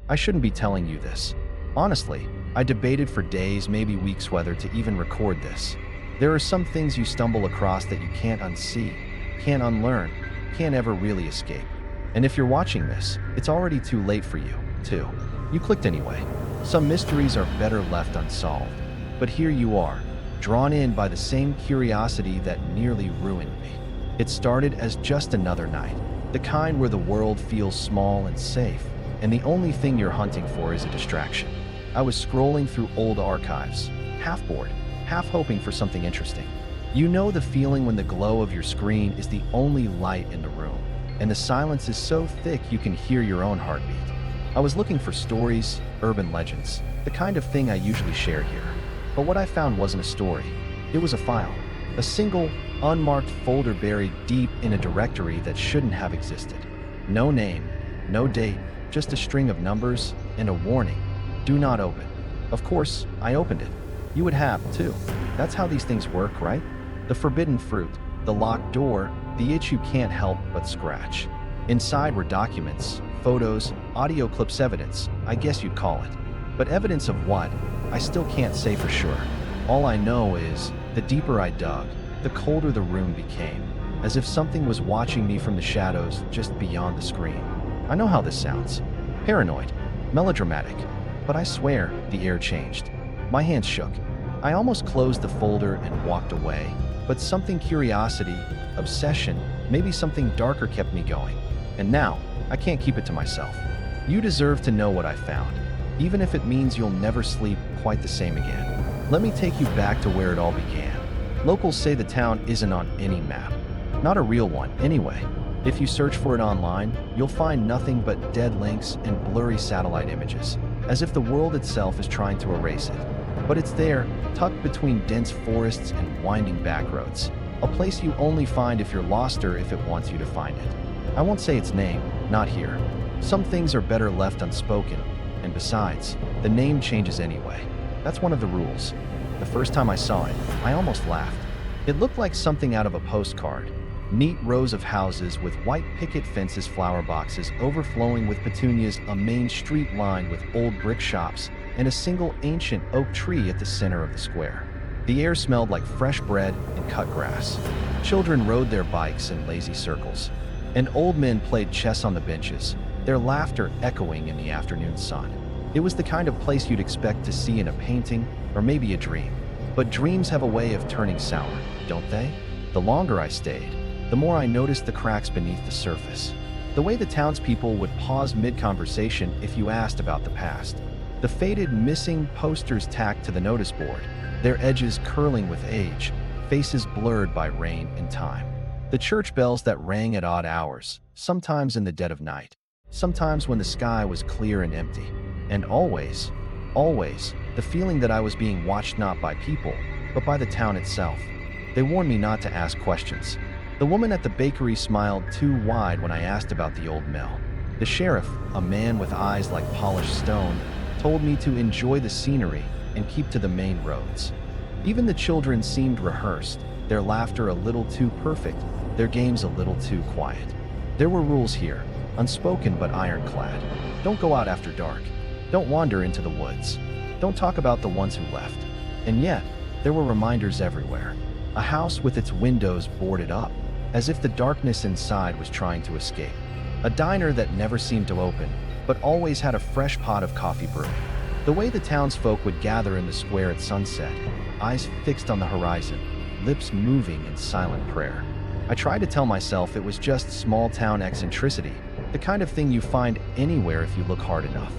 I shouldn't be telling you this. Honestly, I debated for days, maybe weeks, whether to even record this. There are some things you stumble across that you can't unsee, can't unlearn, can't ever really escape. And if you're watching this, it's already too late for you, too. You clicked anyway. Some mysteries are better left unsolved. But here you are, drawn in by the same curiosity that nearly ruined me. It started as just another night, the kind where the world feels small and safe, and the only thing you're hunting for is a distraction. I was scrolling through old archives, half bored, half hoping for something interesting. You know the feeling when the glow of your screen is the only light in the room, and the silence is so thick you can hear your own heartbeat. I was looking for stories, urban legends, the kind of thing I usually share here. But what I found wasn't a story. It was a file. A single, unmarked folder buried deep in a directory that shouldn't have existed. No name, no date, just a string of numbers and a warning. Do not open. Of course, I opened it. You would have, too. That's how these things work, right? The forbidden fruit, the locked door, the itch you can't help but scratch. Inside were documents, photos, audio clips, evidence, I guess you'd call it. But evidence of what? I still can't say for sure. All I know is, the deeper I dug, the colder the room became, as if something was watching me from the shadows just beyond the screen. I know how this sounds. Paranoid, melodramatic, but I swear the air changed. My hands shook. I almost closed the folder and walked away, but something, curiosity, obsession, maybe something darker kept me going. And now, I can't keep it to myself. You deserve to know what I found, even if it means you'll never sleep quite the same again. Let me take you back to where it all began. Locals say the town isn't on any map. Not a real one, anyway. If you search for it online, you'll find nothing but dead links and blurry satellite images, as if the world itself is trying to erase it. But it's there, tucked between dense forests and winding back roads. A place you only find if you're lost or if it wants you to find it. I won't say its name, not here. Some things are better left unspoken, and besides, the name changes anyway. That's one of the rules. The first time I saw it, I almost laughed. It looked like something out of a postcard. Neat rows of houses with white picket fences, flower boxes overflowing with petunias, a main street lined with old brick shops, and a single ancient oak tree at the center of the square. The air smelled like fresh bread and cut grass. Children rode their bikes in lazy circles, and old men played chess on the benches, their laughter echoing in the afternoon sun. It was the kind of place you'd expect to see in a painting or maybe a dream. But dreams have a way of turning sour, don't they? The longer I stayed, the more I noticed the cracks beneath the surface. The way the townspeople would pause mid-conversation if you asked about the past. The faded missing posters tacked to the notice board, their edges curling with age, faces blurred by rain and time. The church bells that rang at odd hours, sometimes in the dead of night, sometimes when the sky was clear and empty. And always, the feeling that I was being watched not by people, but by the town itself. They warned me not to ask questions. The woman at the bakery smiled too wide when I asked about the old mill. The sheriff, a man with eyes like polished stone, told me to enjoy the scenery and keep to the main roads. Even the children seemed rehearsed, their laughter a little too perfect, their games a little too quiet. There were rules here, unspoken but ironclad. Don't go out after dark. Don't wander into the woods. Don't talk about the ones who left. And yet, there were reminders everywhere. A house with its windows boarded up, as if the darkness inside was trying to escape. A diner that never seemed to open, but always had a fresh pot of coffee brewing. The way the townsfolk would gather in the square at sunset, eyes fixed on the horizon, lips moving in silent prayer. I tried to tell myself it was just small-town eccentricity, the kind of thing you find anywhere if you look hard enough.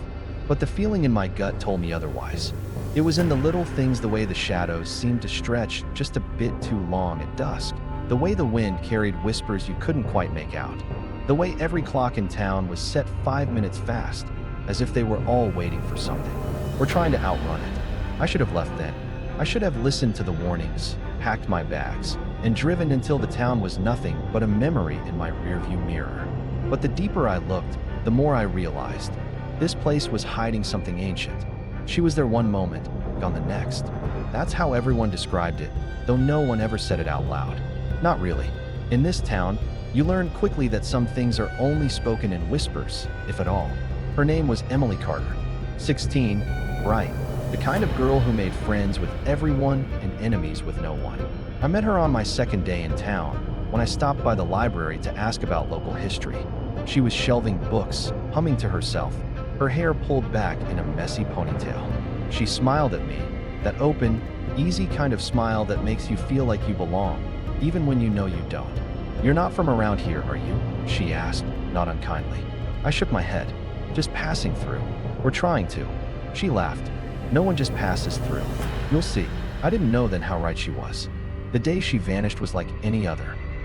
But the feeling in my gut told me otherwise. It was in the little things, the way the shadows seemed to stretch just a bit too long at dusk, the way the wind carried whispers you couldn't quite make out, the way every clock in town was set 5 minutes fast, as if they were all waiting for something, or trying to outrun it. I should have left then. I should have listened to the warnings, packed my bags, and driven until the town was nothing but a memory in my rearview mirror. But the deeper I looked, the more I realized. This place was hiding something ancient. She was there one moment, gone the next. That's how everyone described it, though no one ever said it out loud. Not really. In this town, you learn quickly that some things are only spoken in whispers, if at all. Her name was Emily Carter. 16, bright, the kind of girl who made friends with everyone and enemies with no one. I met her on my second day in town when I stopped by the library to ask about local history. She was shelving books, humming to herself, her hair pulled back in a messy ponytail. She smiled at me, that open, easy kind of smile that makes you feel like you belong, even when you know you don't. "You're not from around here, are you?" she asked, not unkindly. I shook my head. "Just passing through. We're trying to." She laughed. "No one just passes through. You'll see." I didn't know then how right she was. The day she vanished was like any other.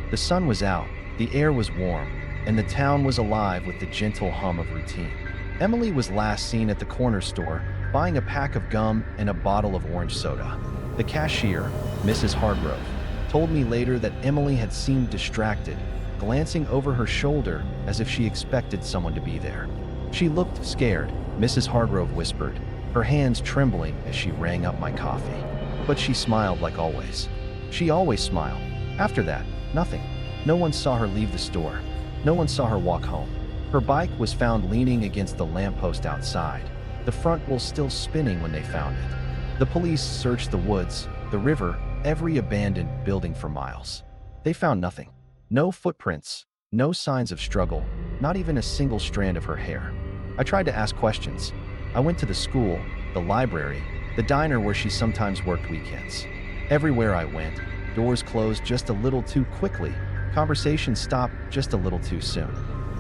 The sun was out, the air was warm, and the town was alive with the gentle hum of routine. Emily was last seen at the corner store, buying a pack of gum and a bottle of orange soda. The cashier, Mrs. Hargrove, told me later that Emily had seemed distracted, glancing over her shoulder as if she expected someone to be there. "She looked scared," Mrs. Hargrove whispered, her hands trembling as she rang up my coffee. "But she smiled like always." She always smiled. After that, nothing. No one saw her leave the store. No one saw her walk home. Her bike was found leaning against the lamppost outside, the front wheel still spinning when they found it. The police searched the woods, the river, every abandoned building for miles. They found nothing. No footprints, no signs of struggle, not even a single strand of her hair. I tried to ask questions. I went to the school, the library, the diner where she sometimes worked weekends. Everywhere I went, doors closed just a little too quickly, conversations stopped just a little too soon.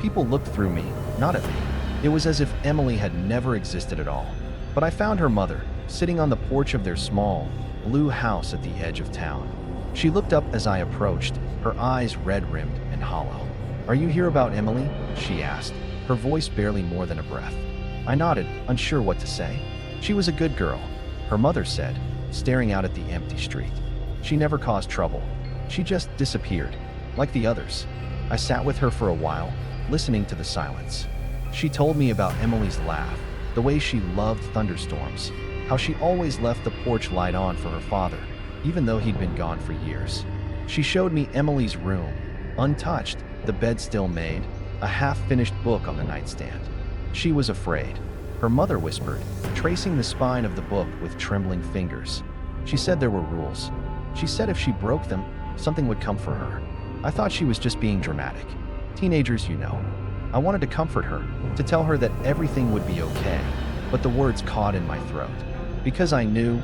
People looked through me, not at me. It was as if Emily had never existed at all. But I found her mother, sitting on the porch of their small, blue house at the edge of town. She looked up as I approached, her eyes red-rimmed and hollow. "Are you here about Emily?" she asked, her voice barely more than a breath. I nodded, unsure what to say. "She was a good girl," her mother said, staring out at the empty street. "She never caused trouble. She just disappeared, like the others." I sat with her for a while, listening to the silence. She told me about Emily's laugh, the way she loved thunderstorms, how she always left the porch light on for her father, even though he'd been gone for years. She showed me Emily's room, untouched, the bed still made, a half-finished book on the nightstand. She was afraid, her mother whispered, tracing the spine of the book with trembling fingers. She said there were rules. She said if she broke them, something would come for her. I thought she was just being dramatic. Teenagers, you know. I wanted to comfort her, to tell her that everything would be okay, but the words caught in my throat. Because I knew,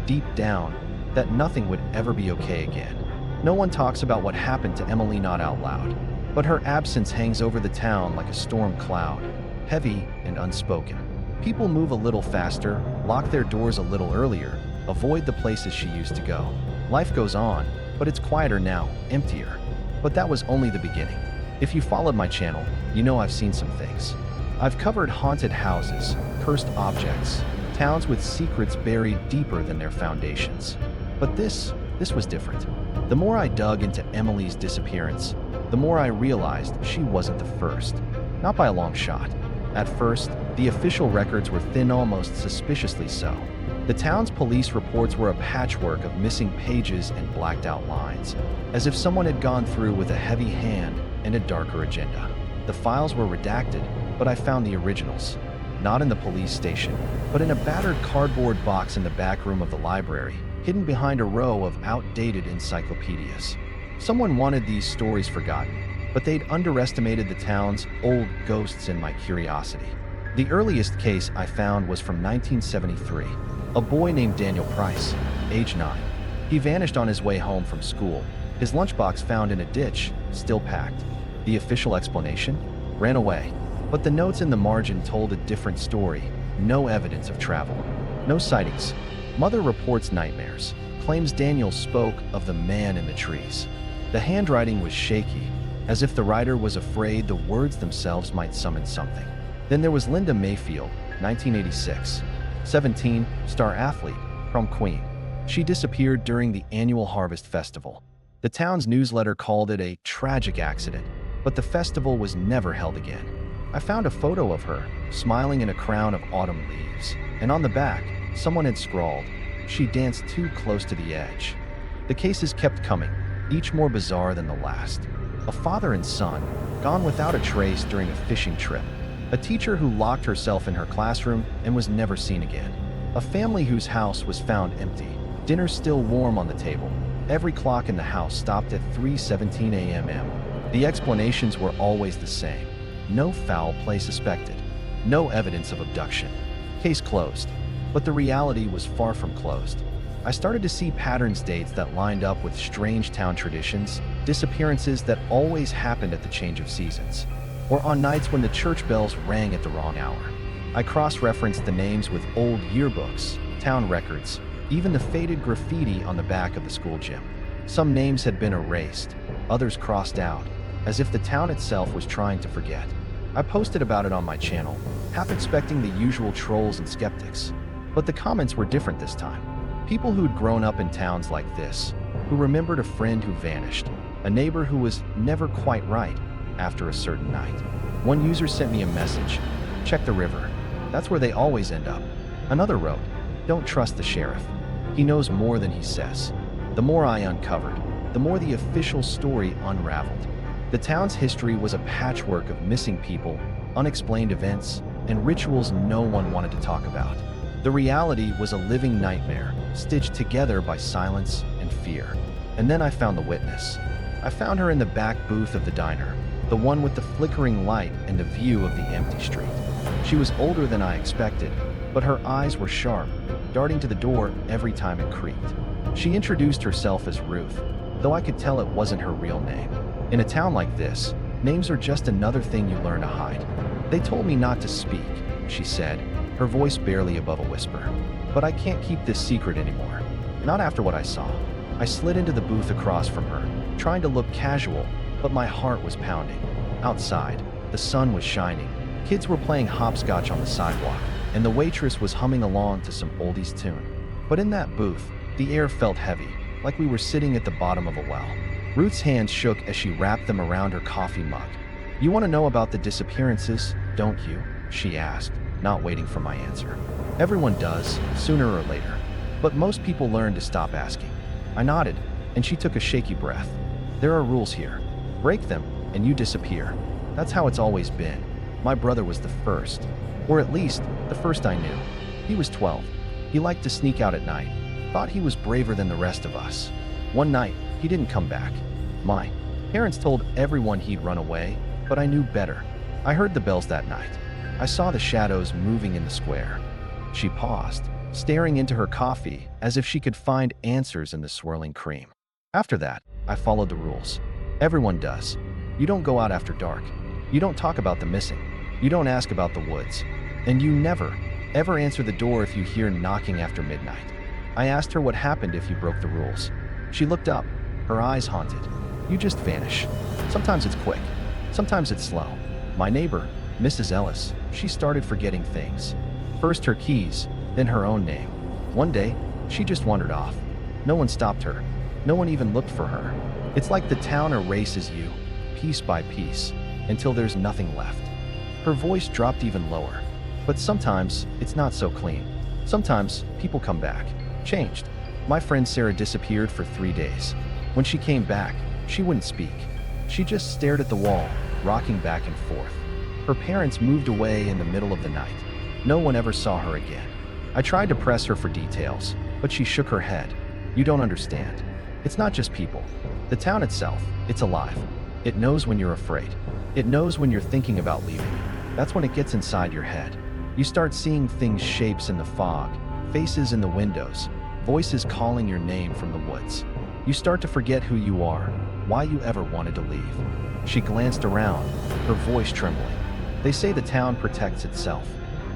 deep down, that nothing would ever be okay again. No one talks about what happened to Emily, not out loud, but her absence hangs over the town like a storm cloud, heavy and unspoken. People move a little faster, lock their doors a little earlier, avoid the places she used to go. Life goes on, but it's quieter now, emptier. But that was only the beginning. If you followed my channel, you know I've seen some things. I've covered haunted houses, cursed objects, towns with secrets buried deeper than their foundations. But this was different. The more I dug into Emily's disappearance, the more I realized she wasn't the first. Not by a long shot. At first, the official records were thin, almost suspiciously so. The town's police reports were a patchwork of missing pages and blacked-out lines, as if someone had gone through with a heavy hand and a darker agenda. The files were redacted, but I found the originals. Not in the police station, but in a battered cardboard box in the back room of the library, hidden behind a row of outdated encyclopedias. Someone wanted these stories forgotten, but they'd underestimated the town's old ghosts in my curiosity. The earliest case I found was from 1973. A boy named Daniel Price, age 9. He vanished on his way home from school, his lunchbox found in a ditch, still packed. The official explanation? Ran away. But the notes in the margin told a different story. No evidence of travel. No sightings. Mother reports nightmares. Claims Daniel spoke of the man in the trees. The handwriting was shaky, as if the writer was afraid the words themselves might summon something. Then there was Linda Mayfield, 1986. 17, star athlete, prom queen. She disappeared during the annual Harvest Festival. The town's newsletter called it a tragic accident, but the festival was never held again. I found a photo of her, smiling in a crown of autumn leaves, and on the back, someone had scrawled, "She danced too close to the edge." The cases kept coming, each more bizarre than the last. A father and son, gone without a trace during a fishing trip. A teacher who locked herself in her classroom and was never seen again. A family whose house was found empty. Dinner still warm on the table. Every clock in the house stopped at 3:17 a.m. The explanations were always the same. No foul play suspected. No evidence of abduction. Case closed. But the reality was far from closed. I started to see patterns, dates that lined up with strange town traditions, disappearances that always happened at the change of seasons, or on nights when the church bells rang at the wrong hour. I cross-referenced the names with old yearbooks, town records, even the faded graffiti on the back of the school gym. Some names had been erased, others crossed out, as if the town itself was trying to forget. I posted about it on my channel, half expecting the usual trolls and skeptics. But the comments were different this time. People who'd grown up in towns like this, who remembered a friend who vanished, a neighbor who was never quite right after a certain night. One user sent me a message, "Check the river. That's where they always end up." Another wrote, "Don't trust the sheriff. He knows more than he says." The more I uncovered, the more the official story unraveled. The town's history was a patchwork of missing people, unexplained events, and rituals no one wanted to talk about. The reality was a living nightmare, stitched together by silence and fear. And then I found the witness. I found her in the back booth of the diner, the one with the flickering light and the view of the empty street. She was older than I expected, but her eyes were sharp, darting to the door every time it creaked. She introduced herself as Ruth, though I could tell it wasn't her real name. In a town like this, names are just another thing you learn to hide. "They told me not to speak," she said, her voice barely above a whisper. "But I can't keep this secret anymore. Not after what I saw." I slid into the booth across from her, trying to look casual, but my heart was pounding. Outside, the sun was shining. Kids were playing hopscotch on the sidewalk, and the waitress was humming along to some oldies tune. But in that booth, the air felt heavy, like we were sitting at the bottom of a well. Ruth's hands shook as she wrapped them around her coffee mug. "You want to know about the disappearances, don't you?" she asked, not waiting for my answer. "Everyone does, sooner or later. But most people learn to stop asking." I nodded, and she took a shaky breath. "There are rules here. Break them, and you disappear. That's how it's always been. My brother was the first. Or at least, the first I knew. He was 12. He liked to sneak out at night. Thought he was braver than the rest of us. One night, he didn't come back. My parents told everyone he'd run away, but I knew better. I heard the bells that night. I saw the shadows moving in the square." She paused, staring into her coffee as if she could find answers in the swirling cream. "After that, I followed the rules. Everyone does. You don't go out after dark. You don't talk about the missing. You don't ask about the woods. And you never, ever answer the door if you hear knocking after midnight." I asked her what happened if you broke the rules. She looked up, her eyes haunted. "You just vanish. Sometimes it's quick. Sometimes it's slow." My neighbor, Mrs. Ellis, she started forgetting things. First her keys, then her own name. One day, she just wandered off. No one stopped her. No one even looked for her. It's like the town erases you, piece by piece, until there's nothing left. Her voice dropped even lower. "But sometimes, it's not so clean. Sometimes, people come back, changed. My friend Sarah disappeared for 3 days. When she came back, she wouldn't speak. She just stared at the wall, rocking back and forth. Her parents moved away in the middle of the night. No one ever saw her again. I tried to press her for details, but she shook her head. You don't understand. It's not just people. The town itself, it's alive. It knows when you're afraid. It knows when you're thinking about leaving. That's when it gets inside your head. You start seeing things, shapes in the fog, faces in the windows, voices calling your name from the woods. You start to forget who you are, why you ever wanted to leave." She glanced around, her voice trembling. "They say the town protects itself.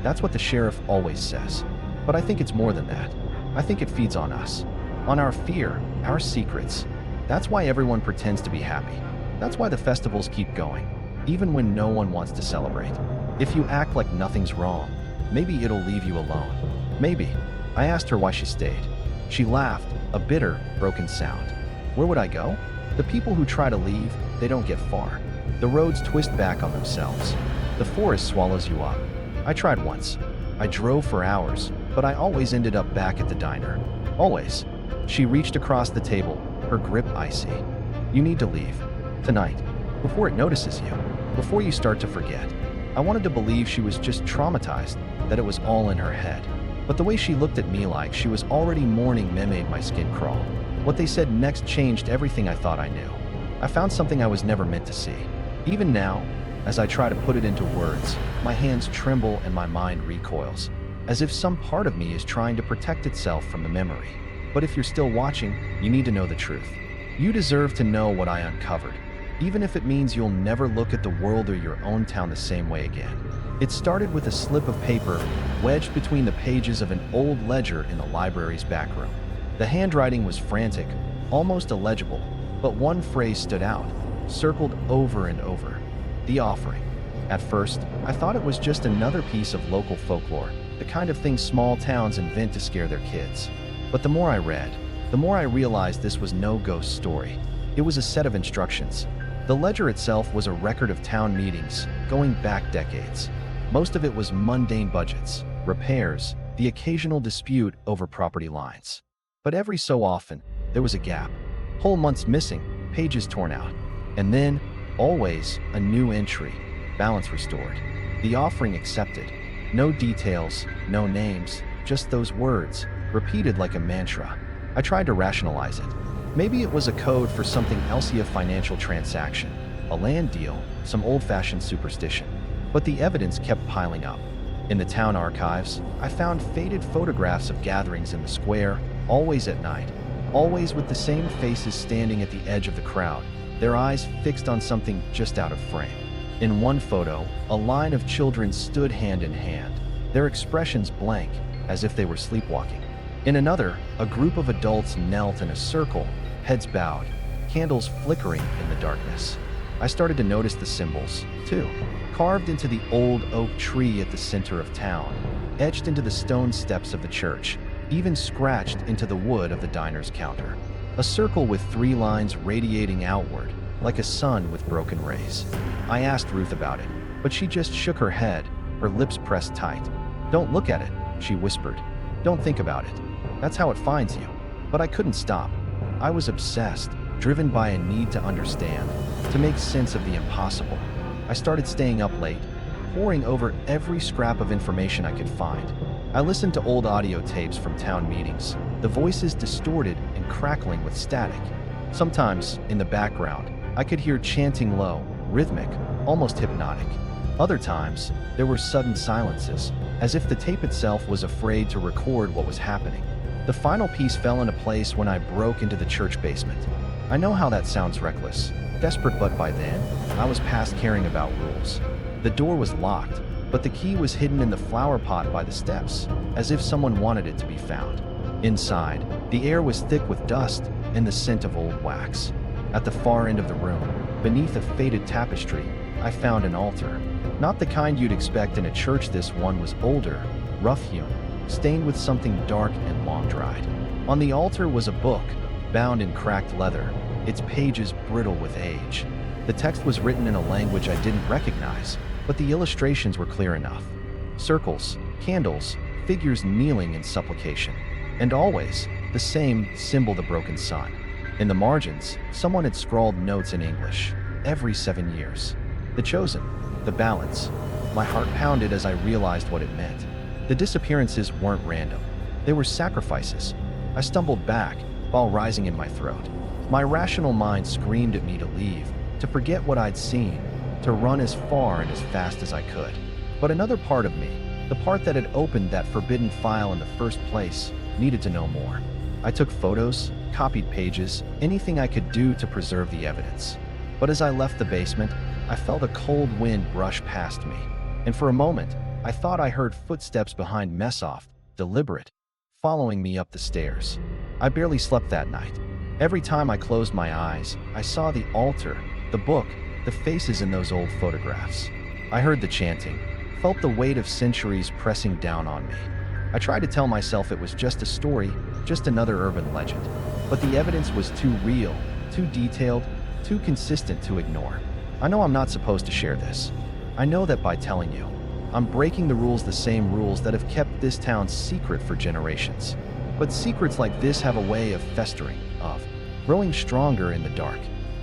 That's what the sheriff always says. But I think it's more than that. I think it feeds on us. On our fear, our secrets. That's why everyone pretends to be happy. That's why the festivals keep going, even when no one wants to celebrate. If you act like nothing's wrong, maybe it'll leave you alone. Maybe." I asked her why she stayed. She laughed, a bitter, broken sound. "Where would I go? The people who try to leave, they don't get far. The roads twist back on themselves. The forest swallows you up. I tried once. I drove for hours, but I always ended up back at the diner. Always." She reached across the table, her grip icy. "You need to leave. Tonight. Before it notices you. Before you start to forget." I wanted to believe she was just traumatized, that it was all in her head. But the way she looked at me like she was already mourning made my skin crawl. What they said next changed everything I thought I knew. I found something I was never meant to see. Even now, as I try to put it into words, my hands tremble and my mind recoils, as if some part of me is trying to protect itself from the memory. But if you're still watching, you need to know the truth. You deserve to know what I uncovered, even if it means you'll never look at the world or your own town the same way again. It started with a slip of paper wedged between the pages of an old ledger in the library's back room. The handwriting was frantic, almost illegible, but one phrase stood out, circled over and over: the offering. At first, I thought it was just another piece of local folklore, the kind of thing small towns invent to scare their kids. But the more I read, the more I realized this was no ghost story. It was a set of instructions. The ledger itself was a record of town meetings, going back decades. Most of it was mundane budgets, repairs, the occasional dispute over property lines. But every so often, there was a gap. Whole months missing, pages torn out. And then, always, a new entry, balance restored. The offering accepted. No details, no names, just those words, repeated like a mantra. I tried to rationalize it. Maybe it was a code for something else, a financial transaction, a land deal, some old-fashioned superstition. But the evidence kept piling up. In the town archives, I found faded photographs of gatherings in the square, always at night, always with the same faces standing at the edge of the crowd, their eyes fixed on something just out of frame. In one photo, a line of children stood hand in hand, their expressions blank, as if they were sleepwalking. In another, a group of adults knelt in a circle, heads bowed, candles flickering in the darkness. I started to notice the symbols, too, carved into the old oak tree at the center of town, etched into the stone steps of the church, even scratched into the wood of the diner's counter. A circle with 3 lines radiating outward, like a sun with broken rays. I asked Ruth about it, but she just shook her head, her lips pressed tight. "Don't look at it," she whispered. "Don't think about it. That's how it finds you." But I couldn't stop. I was obsessed, driven by a need to understand, to make sense of the impossible. I started staying up late, poring over every scrap of information I could find. I listened to old audio tapes from town meetings, the voices distorted and crackling with static. Sometimes, in the background, I could hear chanting low, rhythmic, almost hypnotic. Other times, there were sudden silences, as if the tape itself was afraid to record what was happening. The final piece fell into place when I broke into the church basement. I know how that sounds reckless, desperate, but by then, I was past caring about rules. The door was locked, but the key was hidden in the flower pot by the steps, as if someone wanted it to be found. Inside, the air was thick with dust and the scent of old wax. At the far end of the room, beneath a faded tapestry, I found an altar. Not the kind you'd expect in a church. This one was older, rough-hewn, stained with something dark and long-dried. On the altar was a book, bound in cracked leather, its pages brittle with age. The text was written in a language I didn't recognize, but the illustrations were clear enough. Circles, candles, figures kneeling in supplication. And always, the same symbol, the broken sun. In the margins, someone had scrawled notes in English, every 7 years. The chosen, the balance. My heart pounded as I realized what it meant. The disappearances weren't random. They were sacrifices. I stumbled back, while rising in my throat. My rational mind screamed at me to leave, to forget what I'd seen, to run as far and as fast as I could. But another part of me, the part that had opened that forbidden file in the first place, needed to know more. I took photos, copied pages, anything I could do to preserve the evidence. But as I left the basement, I felt a cold wind brush past me, and for a moment, I thought I heard footsteps behind Messoff, deliberate, following me up the stairs. I barely slept that night. Every time I closed my eyes, I saw the altar, the book, the faces in those old photographs. I heard the chanting, felt the weight of centuries pressing down on me. I tried to tell myself it was just a story, just another urban legend. But the evidence was too real, too detailed, too consistent to ignore. I know I'm not supposed to share this. I know that by telling you, I'm breaking the rules, the same rules that have kept this town secret for generations. But secrets like this have a way of festering, of growing stronger in the dark.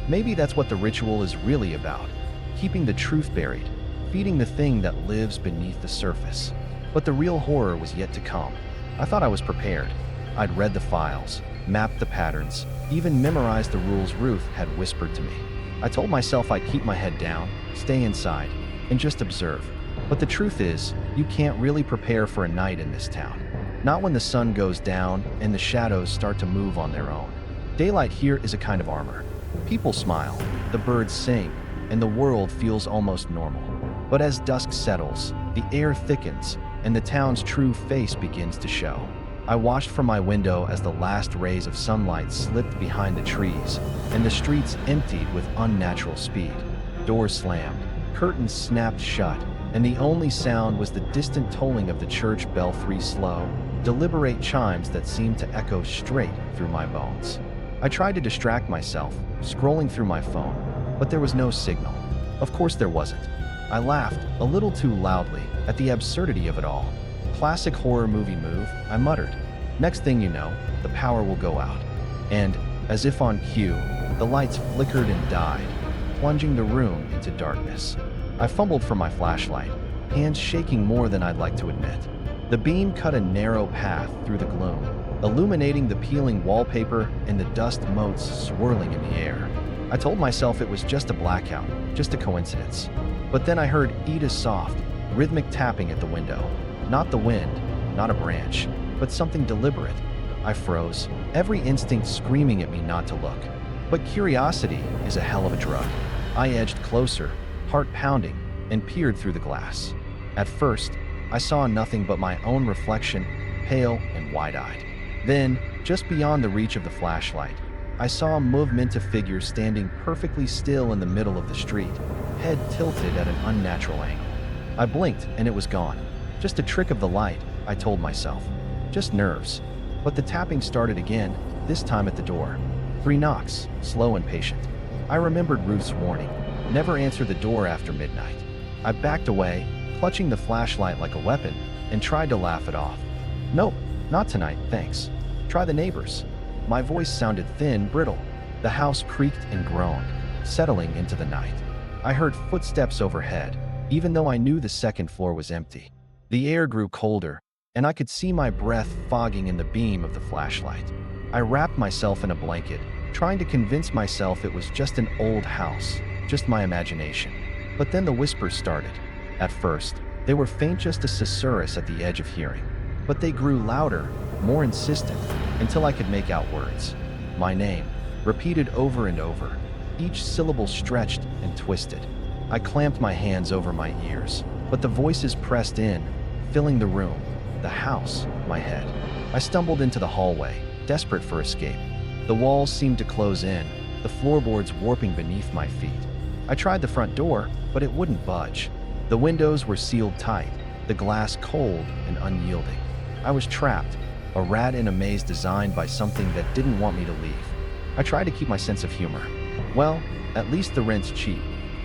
Maybe that's what the ritual is really about, keeping the truth buried, feeding the thing that lives beneath the surface. But the real horror was yet to come. I thought I was prepared. I'd read the files, mapped the patterns, even memorized the rules Ruth had whispered to me. I told myself I'd keep my head down, stay inside, and just observe. But the truth is, you can't really prepare for a night in this town. Not when the sun goes down and the shadows start to move on their own. Daylight here is a kind of armor. People smile, the birds sing, and the world feels almost normal. But as dusk settles, the air thickens, and the town's true face begins to show. I watched from my window as the last rays of sunlight slipped behind the trees, and the streets emptied with unnatural speed. Doors slammed, curtains snapped shut, and the only sound was the distant tolling of the church belfry's slow, deliberate chimes that seemed to echo straight through my bones. I tried to distract myself, scrolling through my phone, but there was no signal. Of course there wasn't. I laughed, a little too loudly, at the absurdity of it all. Classic horror movie move, I muttered. Next thing you know, the power will go out. And, as if on cue, the lights flickered and died, plunging the room into darkness. I fumbled for my flashlight, hands shaking more than I'd like to admit. The beam cut a narrow path through the gloom, illuminating the peeling wallpaper and the dust motes swirling in the air. I told myself it was just a blackout, just a coincidence. But then I heard Ida's soft, rhythmic tapping at the window. Not the wind, not a branch, but something deliberate. I froze, every instinct screaming at me not to look. But curiosity is a hell of a drug. I edged closer, heart pounding, and peered through the glass. At first, I saw nothing but my own reflection, pale and wide-eyed. Then, just beyond the reach of the flashlight, I saw a movement of figures standing perfectly still in the middle of the street, head tilted at an unnatural angle. I blinked and it was gone. Just a trick of the light, I told myself. Just nerves. But the tapping started again, this time at the door. 3 knocks, slow and patient. I remembered Ruth's warning. Never answer the door after midnight. I backed away, clutching the flashlight like a weapon, and tried to laugh it off. Nope, not tonight, thanks. Try the neighbors. My voice sounded thin, brittle. The house creaked and groaned, settling into the night. I heard footsteps overhead, even though I knew the second floor was empty. The air grew colder, and I could see my breath fogging in the beam of the flashlight. I wrapped myself in a blanket, trying to convince myself it was just an old house, just my imagination. But then the whispers started. At first, they were faint, just a susurrus at the edge of hearing. But they grew louder, more insistent, until I could make out words. My name, repeated over and over, each syllable stretched and twisted. I clamped my hands over my ears, but the voices pressed in, filling the room, the house, my head. I stumbled into the hallway, desperate for escape. The walls seemed to close in, the floorboards warping beneath my feet. I tried the front door, but it wouldn't budge. The windows were sealed tight, the glass cold and unyielding. I was trapped, a rat in a maze designed by something that didn't want me to leave. I tried to keep my sense of humor. Well, at least the rent's cheap,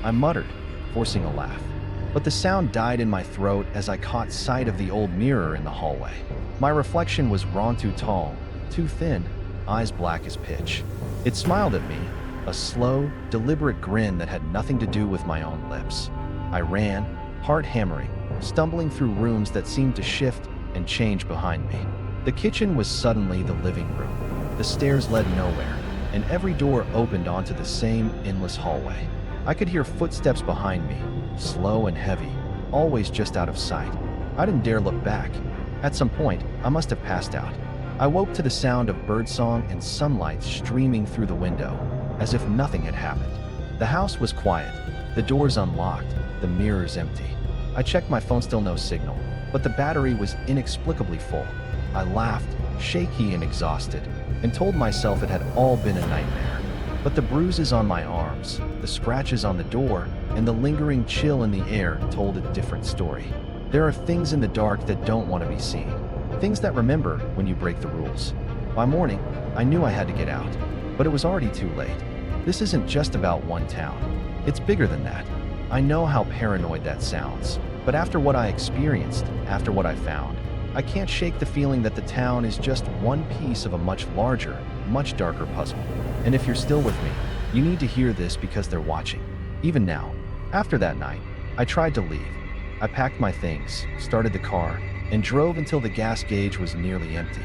I muttered, forcing a laugh. But the sound died in my throat as I caught sight of the old mirror in the hallway. My reflection was drawn too tall, too thin, eyes black as pitch. It smiled at me, a slow, deliberate grin that had nothing to do with my own lips. I ran, heart hammering, stumbling through rooms that seemed to shift and change behind me. The kitchen was suddenly the living room. The stairs led nowhere, and every door opened onto the same endless hallway. I could hear footsteps behind me, slow and heavy, always just out of sight. I didn't dare look back. At some point, I must have passed out. I woke to the sound of birdsong and sunlight streaming through the window, as if nothing had happened. The house was quiet, the doors unlocked, the mirrors empty. I checked my phone, still no signal, but the battery was inexplicably full. I laughed, shaky and exhausted, and told myself it had all been a nightmare. But the bruises on my arms, the scratches on the door, and the lingering chill in the air told a different story. There are things in the dark that don't want to be seen. Things that remember when you break the rules. By morning, I knew I had to get out, but it was already too late. This isn't just about one town. It's bigger than that. I know how paranoid that sounds, but after what I experienced, after what I found, I can't shake the feeling that the town is just one piece of a much larger, much darker puzzle. And if you're still with me, you need to hear this because they're watching. Even now, after that night, I tried to leave. I packed my things, started the car, and drove until the gas gauge was nearly empty.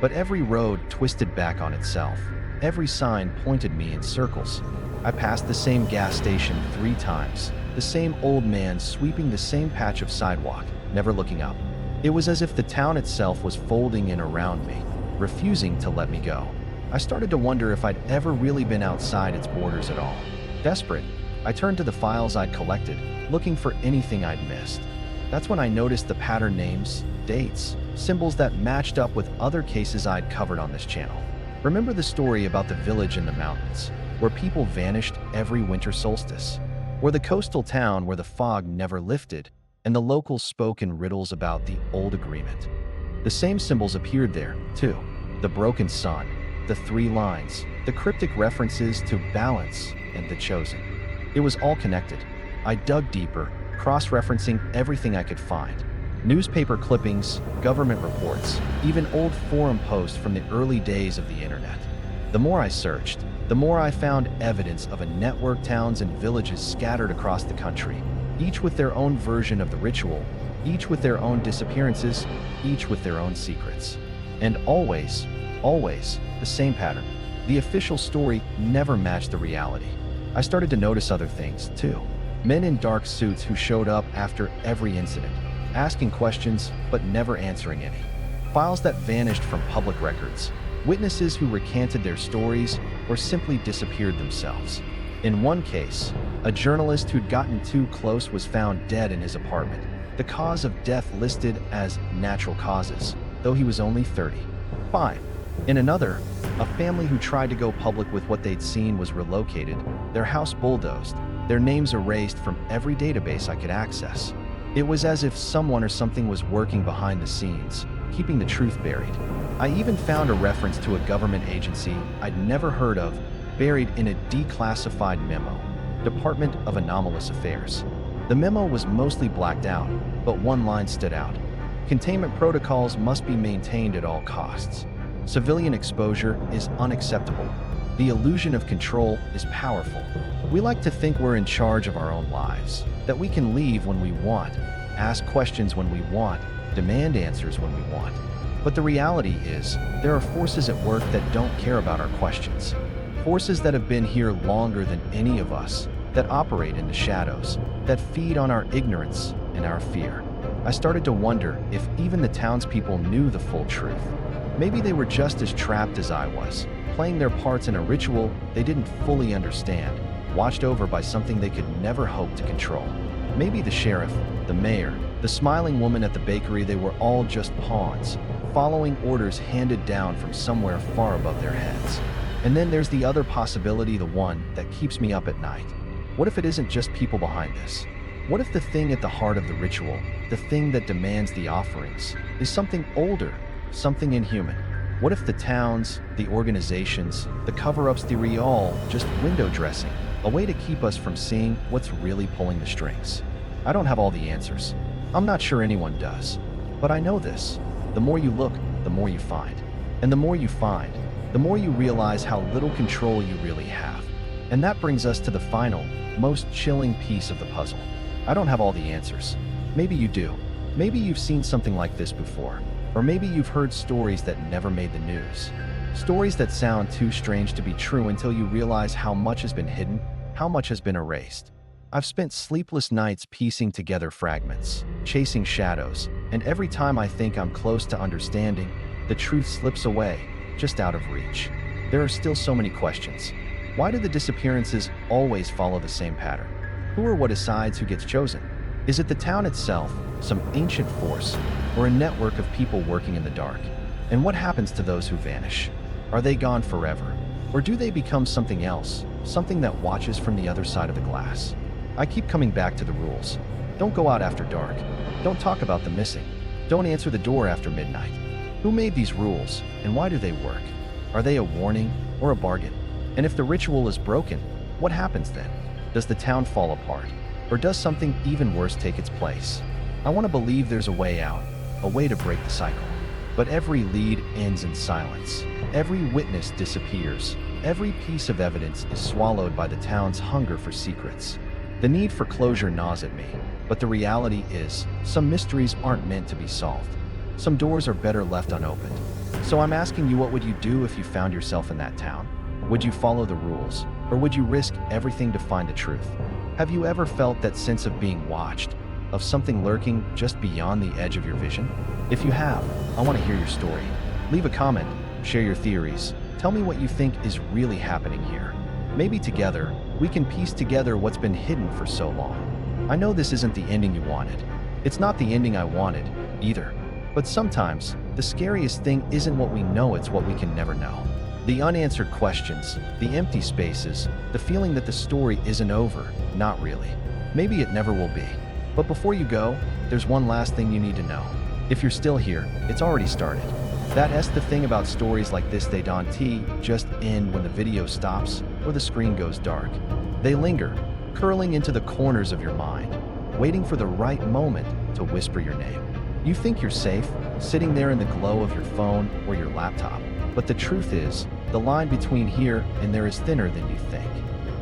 But every road twisted back on itself. Every sign pointed me in circles. I passed the same gas station 3 times, the same old man sweeping the same patch of sidewalk, never looking up. It was as if the town itself was folding in around me, refusing to let me go. I started to wonder if I'd ever really been outside its borders at all. Desperate, I turned to the files I'd collected, looking for anything I'd missed. That's when I noticed the pattern names, dates, symbols that matched up with other cases I'd covered on this channel. Remember the story about the village in the mountains, where people vanished every winter solstice? Or the coastal town where the fog never lifted, and the locals spoke in riddles about the old agreement? The same symbols appeared there, too. The broken sun, the 3 lines, the cryptic references to balance and the chosen. It was all connected. I dug deeper, cross-referencing everything I could find. Newspaper clippings, government reports, even old forum posts from the early days of the internet. The more I searched, the more I found evidence of a network towns and villages scattered across the country, each with their own version of the ritual, each with their own disappearances, each with their own secrets. And always, the same pattern. The official story never matched the reality. I started to notice other things, too. Men in dark suits who showed up after every incident, asking questions but never answering any. Files that vanished from public records. Witnesses who recanted their stories or simply disappeared themselves. In one case, a journalist who'd gotten too close was found dead in his apartment. The cause of death listed as natural causes, though he was only 30. Fine. In another, a family who tried to go public with what they'd seen was relocated, their house bulldozed, their names erased from every database I could access. It was as if someone or something was working behind the scenes, keeping the truth buried. I even found a reference to a government agency I'd never heard of, buried in a declassified memo. Department of Anomalous Affairs. The memo was mostly blacked out, but one line stood out. Containment protocols must be maintained at all costs. Civilian exposure is unacceptable. The illusion of control is powerful. We like to think we're in charge of our own lives, that we can leave when we want, ask questions when we want, demand answers when we want. But the reality is, there are forces at work that don't care about our questions. Forces that have been here longer than any of us, that operate in the shadows, that feed on our ignorance and our fear. I started to wonder if even the townspeople knew the full truth. Maybe they were just as trapped as I was, playing their parts in a ritual they didn't fully understand, watched over by something they could never hope to control. Maybe the sheriff, the mayor, the smiling woman at the bakery, they were all just pawns, following orders handed down from somewhere far above their heads. And then there's the other possibility, the one that keeps me up at night. What if it isn't just people behind this? What if the thing at the heart of the ritual, the thing that demands the offerings, is something older, something inhuman? What if the towns, the organizations, the cover-ups, they were all just window dressing, a way to keep us from seeing what's really pulling the strings? I don't have all the answers. I'm not sure anyone does. But I know this. The more you look, the more you find. And the more you find, the more you realize how little control you really have. And that brings us to the final, most chilling piece of the puzzle. I don't have all the answers. Maybe you do. Maybe you've seen something like this before. Or maybe you've heard stories that never made the news. Stories that sound too strange to be true until you realize how much has been hidden, how much has been erased. I've spent sleepless nights piecing together fragments, chasing shadows, and every time I think I'm close to understanding, the truth slips away, just out of reach. There are still so many questions. Why do the disappearances always follow the same pattern? Who or what decides who gets chosen? Is it the town itself, some ancient force, or a network of people working in the dark? And what happens to those who vanish? Are they gone forever? Or do they become something else, something that watches from the other side of the glass? I keep coming back to the rules. Don't go out after dark. Don't talk about the missing. Don't answer the door after midnight. Who made these rules, and why do they work? Are they a warning or a bargain? And if the ritual is broken, what happens then? Does the town fall apart? Or does something even worse take its place? I want to believe there's a way out, a way to break the cycle. But every lead ends in silence. Every witness disappears. Every piece of evidence is swallowed by the town's hunger for secrets. The need for closure gnaws at me, But the reality is, some mysteries aren't meant to be solved. Some doors are better left unopened. So I'm asking you, what would you do if you found yourself in that town? Would you follow the rules, or would you risk everything to find the truth? Have you ever felt that sense of being watched, of something lurking just beyond the edge of your vision? If you have, I want to hear your story. Leave a comment, share your theories, tell me what you think is really happening here. Maybe together, we can piece together what's been hidden for so long. I know this isn't the ending you wanted. It's not the ending I wanted, either. But sometimes, the scariest thing isn't what we know, it's what we can never know. The unanswered questions, the empty spaces, the feeling that the story isn't over, not really. Maybe it never will be. But before you go, there's one last thing you need to know. If you're still here, it's already started. That's the thing about stories like this, they don't just end when the video stops or the screen goes dark. They linger, curling into the corners of your mind, waiting for the right moment to whisper your name. You think you're safe, sitting there in the glow of your phone or your laptop. But the truth is, the line between here and there is thinner than you think.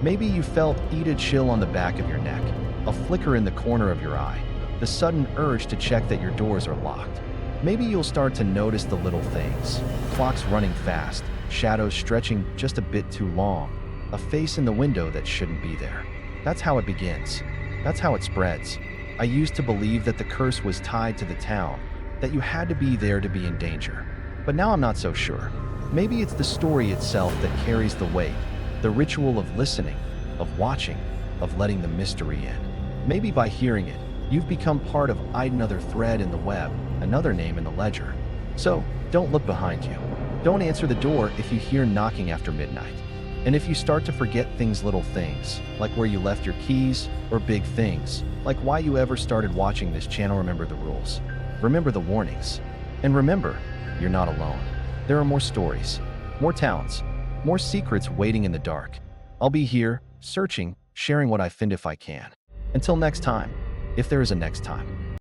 Maybe you felt a chill on the back of your neck, a flicker in the corner of your eye, the sudden urge to check that your doors are locked. Maybe you'll start to notice the little things. Clocks running fast, shadows stretching just a bit too long, a face in the window that shouldn't be there. That's how it begins. That's how it spreads. I used to believe that the curse was tied to the town, that you had to be there to be in danger. But now I'm not so sure. Maybe it's the story itself that carries the weight, the ritual of listening, of watching, of letting the mystery in. Maybe by hearing it, you've become part of another thread in the web, another name in the ledger. So, don't look behind you. Don't answer the door if you hear knocking after midnight. And if you start to forget things, little things, like where you left your keys, or big things, like why you ever started watching this channel, remember the rules. Remember the warnings. And remember, you're not alone. There are more stories, more talents, more secrets waiting in the dark. I'll be here, searching, sharing what I find if I can. Until next time, if there is a next time.